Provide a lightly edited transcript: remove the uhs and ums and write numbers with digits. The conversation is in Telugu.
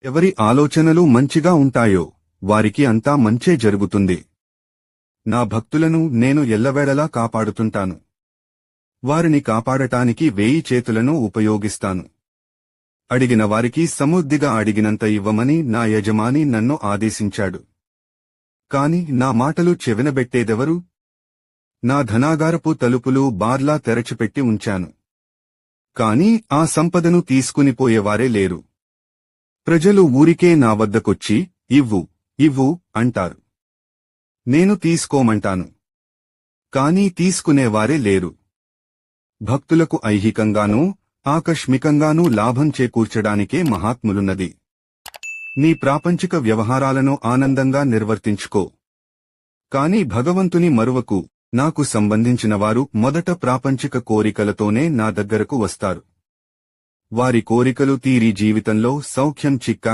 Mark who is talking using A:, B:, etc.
A: ఎవరి ఆలోచనలు మంచిగా ఉంటాయో వారికి అంతా మంచే జరుగుతుంది. నా భక్తులను నేను ఎల్లవేళలా కాపాడుతుంటాను. వారిని కాపాడటానికి 1000 చేతులను ఉపయోగిస్తాను. అడిగిన వారికి సమృద్ధిగా అడిగినంత ఇవ్వమని నా యజమాని నన్ను ఆదేశించాడు. కాని నా మాటలు చెవినబెట్టేదెవరు? నా ధనాగారపు తలుపులు బార్లా తెరచిపెట్టి ఉంచాను. కాని ఆ సంపదను తీసుకునిపోయేవారే లేరు. ప్రజలు ఊరికే నా వద్దకొచ్చి ఇవ్వు ఇవ్వు అంటారు. నేను తీసుకోమంటాను. కాని తీసుకునేవారే లేరు. భక్తులకు ఐహికంగానూ ఆకస్మికంగానూ లాభం చేకూర్చడానికే మహాత్ములున్నది. నీ ప్రాపంచిక వ్యవహారాలను ఆనందంగా నిర్వర్తించుకో. కాని భగవంతుని మరువకు. నాకు సంబంధించినవారు మొదట ప్రాపంచిక కోరికలతోనే నా దగ్గరకు వస్తారు. వారి కోరికలు తీరి జీవితంలో సౌఖ్యం చిక్కా